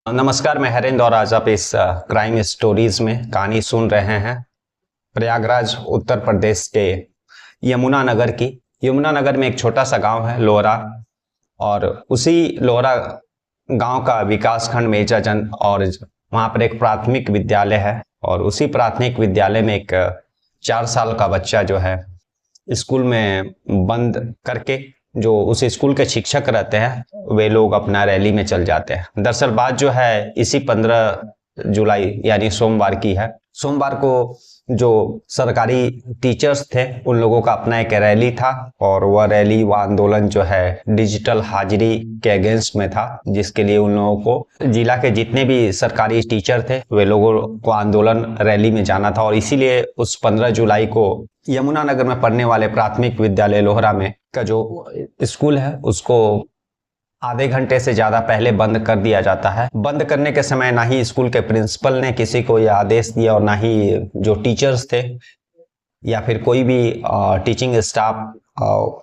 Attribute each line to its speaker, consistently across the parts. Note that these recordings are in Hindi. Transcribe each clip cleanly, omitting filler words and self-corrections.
Speaker 1: नमस्कार, मैं हरेंद्र और आज आप इस क्राइम स्टोरीज में कहानी सुन रहे हैं प्रयागराज उत्तर प्रदेश के यमुना नगर की। यमुना नगर में एक छोटा सा गांव है लोहरा, और उसी लोहरा गांव का विकास खंड मेजाजन, और वहां पर एक प्राथमिक विद्यालय है। और उसी प्राथमिक विद्यालय में एक 4 साल का बच्चा जो है स्कूल में बंद करके, जो उस स्कूल के शिक्षक रहते हैं वे लोग अपना रैली में चल जाते हैं। दरअसल बात जो है इसी 15 जुलाई यानी सोमवार की है। सोमवार को जो सरकारी टीचर्स थे उन लोगों का अपना एक रैली था, और वह रैली, वह आंदोलन जो है डिजिटल हाजिरी के अगेंस्ट में था, जिसके लिए उन लोगों को जिला के जितने भी सरकारी टीचर थे वे लोगों को आंदोलन रैली में जाना था। और इसीलिए उस 15 जुलाई को यमुना नगर में पढ़ने वाले प्राथमिक विद्यालय लोहरा में का जो स्कूल है उसको आधे घंटे से ज्यादा पहले बंद कर दिया जाता है। बंद करने के समय ना ही स्कूल के प्रिंसिपल ने किसी को यह आदेश दिया, और ना ही जो टीचर्स थे या फिर कोई भी टीचिंग स्टाफ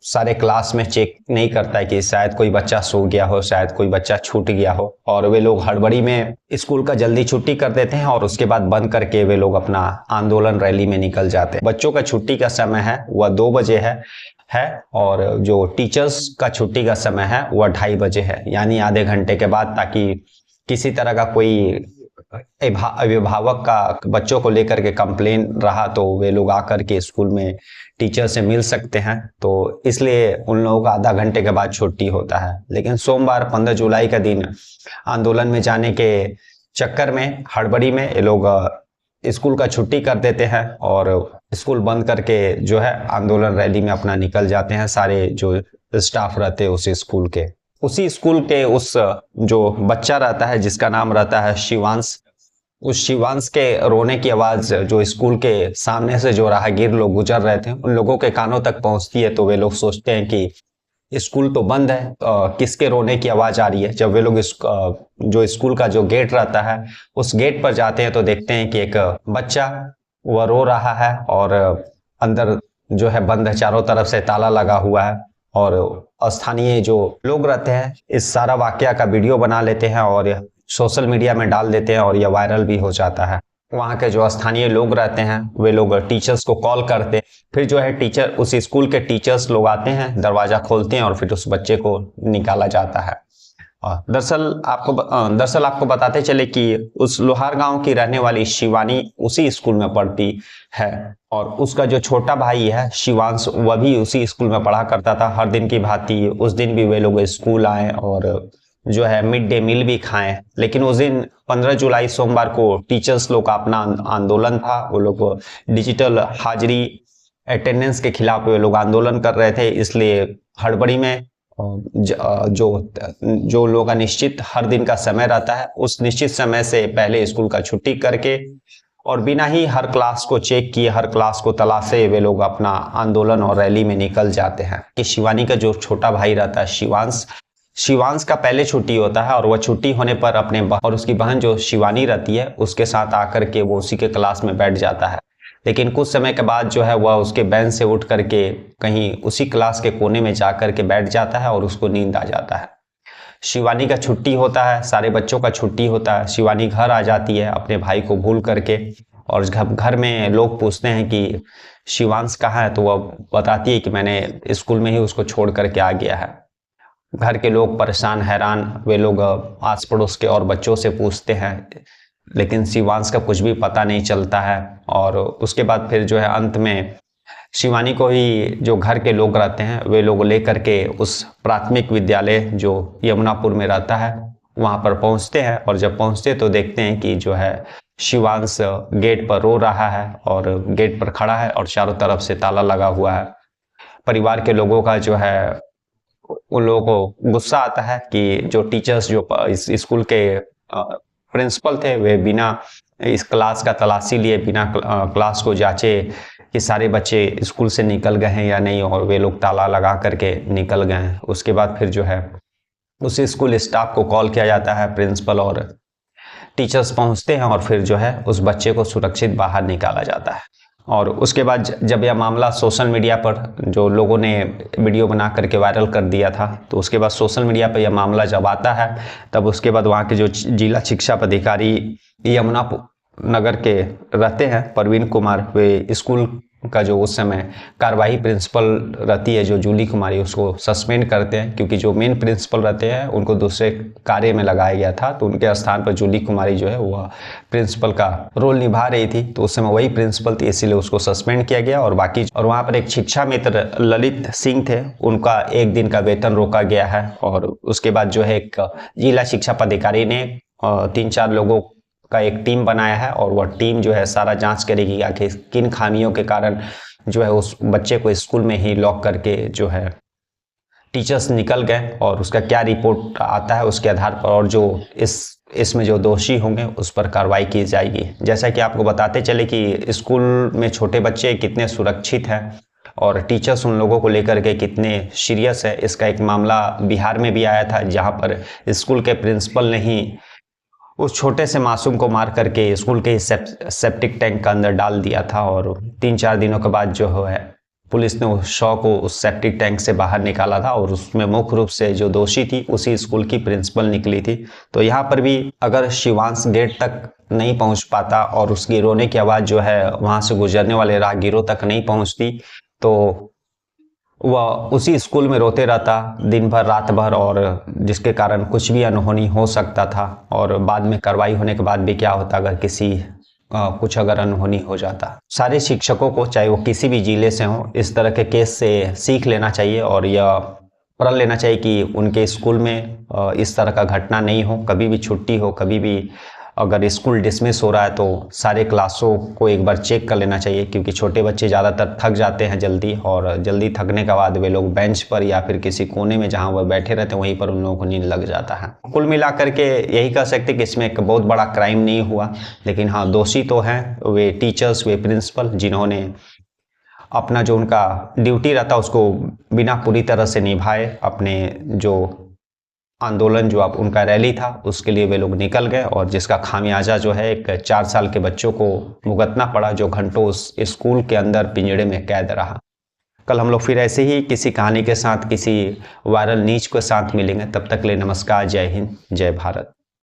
Speaker 1: सारे क्लास में चेक नहीं करता है कि शायद कोई बच्चा सो गया हो, शायद कोई बच्चा छूट गया हो। और वे लोग हड़बड़ी में स्कूल का जल्दी छुट्टी कर देते हैं, और उसके बाद बंद करके वे लोग अपना आंदोलन रैली में निकल जाते हैं। बच्चों का छुट्टी का समय है वह 2 बजे है, और जो टीचर्स का छुट्टी का समय है वह 2:30 बजे है, यानी आधे घंटे के बाद, ताकि किसी तरह का कोई अभिभावक का बच्चों को लेकर के कंप्लेन रहा तो वे लोग आकर के स्कूल में टीचर से मिल सकते हैं। तो इसलिए उन लोगों का आधा घंटे के बाद छुट्टी होता है। लेकिन सोमवार 15 जुलाई का दिन आंदोलन में जाने के चक्कर में, हड़बड़ी में, ये लोग स्कूल का छुट्टी कर देते हैं और स्कूल बंद करके जो है आंदोलन रैली में अपना निकल जाते हैं सारे जो स्टाफ रहते हैं उस स्कूल के। उसी स्कूल के उस जो बच्चा रहता है जिसका नाम रहता है शिवांश, उस शिवांश के रोने की आवाज जो स्कूल के सामने से जो राहगीर लोग गुजर रहे थे उन लोगों के कानों तक पहुंचती है। तो वे लोग सोचते हैं कि स्कूल तो बंद है, किसके रोने की आवाज आ रही है। जब वे लोग जो स्कूल का जो गेट रहता है उस गेट पर जाते हैं तो देखते हैं कि एक बच्चा वह रो रहा है, और अंदर जो है बंद है, चारों तरफ से ताला लगा हुआ है। और स्थानीय जो लोग रहते हैं इस सारा वाकया का वीडियो बना लेते हैं और सोशल मीडिया में डाल देते हैं, और यह वायरल भी हो जाता है। वहाँ के जो स्थानीय लोग रहते हैं वे लोग टीचर्स को कॉल करते हैं। फिर जो है टीचर, उस स्कूल के टीचर्स लोग आते हैं, दरवाजा खोलते हैं और फिर उस बच्चे को निकाला जाता है। दरअसल आपको बताते चले कि उस लोहार गांव की रहने वाली शिवानी उसी स्कूल में पढ़ती है, और उसका जो छोटा भाई है शिवांश वह भी उसी स्कूल में पढ़ा करता था। हर दिन की भांति उस दिन भी वे लोग स्कूल आए और जो है मिड डे मील भी खाएं। लेकिन उस दिन 15 जुलाई सोमवार को टीचर्स लोग का अपना आंदोलन था। वो लोग डिजिटल हाजिरी अटेंडेंस के खिलाफ वे लोग आंदोलन कर रहे थे, इसलिए हड़बड़ी में जो लोगों का निश्चित हर दिन का समय रहता है उस निश्चित समय से पहले स्कूल का छुट्टी करके और बिना ही हर क्लास को चेक किए, हर क्लास को तलाशे वे लोग अपना आंदोलन और रैली में निकल जाते हैं। कि शिवानी का जो छोटा भाई रहता है शिवांश का पहले छुट्टी होता है, और वह छुट्टी होने पर अपने और उसकी बहन जो शिवानी रहती है उसके साथ आकर के वो उसी के क्लास में बैठ जाता है। लेकिन कुछ समय के बाद जो है वह उसके बेंच से उठ करके कहीं उसी क्लास के कोने में जा करके बैठ जाता है और उसको नींद आ जाता है। शिवानी का छुट्टी होता है, सारे बच्चों का छुट्टी होता है। शिवानी घर आ जाती है अपने भाई को भूल करके, और जब घर में लोग पूछते हैं कि शिवांश कहाँ है तो वह बताती है कि मैंने स्कूल में ही उसको छोड़ करके आ गया है। घर के लोग परेशान, हैरान, वे लोग आस पड़ोस के और बच्चों से पूछते हैं, लेकिन शिवांश का कुछ भी पता नहीं चलता है। और उसके बाद फिर जो है अंत में शिवानी को ही जो घर के लोग रहते हैं वे लोग लेकर के उस प्राथमिक विद्यालय जो यमुनापुर में रहता है वहां पर पहुंचते हैं। और जब पहुंचते तो देखते हैं कि जो है शिवांश गेट पर रो रहा है और गेट पर खड़ा है और चारों तरफ से ताला लगा हुआ है। परिवार के लोगों का जो है उन लोगों को गुस्सा आता है कि जो टीचर्स जो इस स्कूल के प्रिंसिपल थे वे बिना इस क्लास का तलाशी लिए, बिना क्लास को जांचे कि सारे बच्चे स्कूल से निकल गए हैं या नहीं, और वे लोग ताला लगा करके निकल गए हैं। उसके बाद फिर जो है उस स्कूल स्टाफ को कॉल किया जाता है, प्रिंसिपल और टीचर्स पहुंचते हैं और फिर जो है उस बच्चे को सुरक्षित बाहर निकाला जाता है। और उसके बाद जब यह मामला सोशल मीडिया पर जो लोगों ने वीडियो बना करके वायरल कर दिया था, तो उसके बाद सोशल मीडिया पर यह मामला जब आता है, तब उसके बाद वहाँ के जो जिला शिक्षा पदाधिकारी यमुना नगर के रहते हैं प्रवीण कुमार, वे स्कूल का जो उस समय कार्यवाही प्रिंसिपल रहती है जो जूली कुमारी, उसको सस्पेंड करते हैं, क्योंकि जो मेन प्रिंसिपल रहते हैं उनको दूसरे कार्य में लगाया गया था, तो उनके स्थान पर जूली कुमारी जो है वह प्रिंसिपल का रोल निभा रही थी, तो उस समय वही प्रिंसिपल थी, इसीलिए उसको सस्पेंड किया गया। और वहाँ पर एक शिक्षा मित्र ललित सिंह थे, उनका 1 दिन का वेतन रोका गया है। और उसके बाद जो है एक जिला शिक्षा पदाधिकारी ने 3-4 लोगों का एक टीम बनाया है, और वह टीम जो है सारा जांच करेगी आखिर किन खामियों के कारण जो है उस बच्चे को स्कूल में ही लॉक करके जो है टीचर्स निकल गए, और उसका क्या रिपोर्ट आता है उसके आधार पर, और जो इसमें जो दोषी होंगे उस पर कार्रवाई की जाएगी। जैसा कि आपको बताते चले कि स्कूल में छोटे बच्चे कितने सुरक्षित हैं और टीचर्स उन लोगों को लेकर के कितने सीरियस है। इसका एक मामला बिहार में भी आया था, जहाँ पर स्कूल के प्रिंसिपल ने ही उस छोटे से मासूम को मार करके स्कूल के सेप्टिक टैंक के अंदर डाल दिया था, और 3-4 दिनों के बाद जो है पुलिस ने उस शव को उस सेप्टिक टैंक से बाहर निकाला था, और उसमें मुख्य रूप से जो दोषी थी उसी स्कूल की प्रिंसिपल निकली थी। तो यहाँ पर भी अगर शिवांश गेट तक नहीं पहुँच पाता और उसकी रोने की आवाज़ जो है वहाँ से गुजरने वाले राहगीरों तक नहीं पहुँचती, तो वह उसी स्कूल में रोते रहता दिन भर रात भर, और जिसके कारण कुछ भी अनहोनी हो सकता था। और बाद में कार्रवाई होने के बाद भी क्या होता अगर किसी कुछ अगर अनहोनी हो जाता। सारे शिक्षकों को, चाहे वो किसी भी जिले से हों, इस तरह के केस से सीख लेना चाहिए और यह प्रण लेना चाहिए कि उनके स्कूल में इस तरह का घटना नहीं हो। कभी भी छुट्टी हो, कभी भी अगर स्कूल डिसमिस हो रहा है, तो सारे क्लासों को एक बार चेक कर लेना चाहिए, क्योंकि छोटे बच्चे ज़्यादातर थक जाते हैं जल्दी, और जल्दी थकने के बाद वे लोग बेंच पर या फिर किसी कोने में जहां वह बैठे रहते हैं वहीं पर उन लोगों को नींद लग जाता है। कुल मिलाकर के यही कह सकते कि इसमें एक बहुत बड़ा क्राइम नहीं हुआ, लेकिन हाँ दोषी तो हैं वे टीचर्स, वे प्रिंसिपल, जिन्होंने अपना जो उनका ड्यूटी रहता उसको बिना पूरी तरह से निभाए। अपने जो आंदोलन जो अब उनका रैली था उसके लिए वे लोग निकल गए, और जिसका खामियाजा जो है एक 4 साल के बच्चों को भुगतना पड़ा, जो घंटों उस स्कूल के अंदर पिंजड़े में कैद रहा। कल हम लोग फिर ऐसे ही किसी कहानी के साथ, किसी वायरल न्यूज के साथ मिलेंगे। तब तक के लिए नमस्कार, जय हिंद, जय भारत।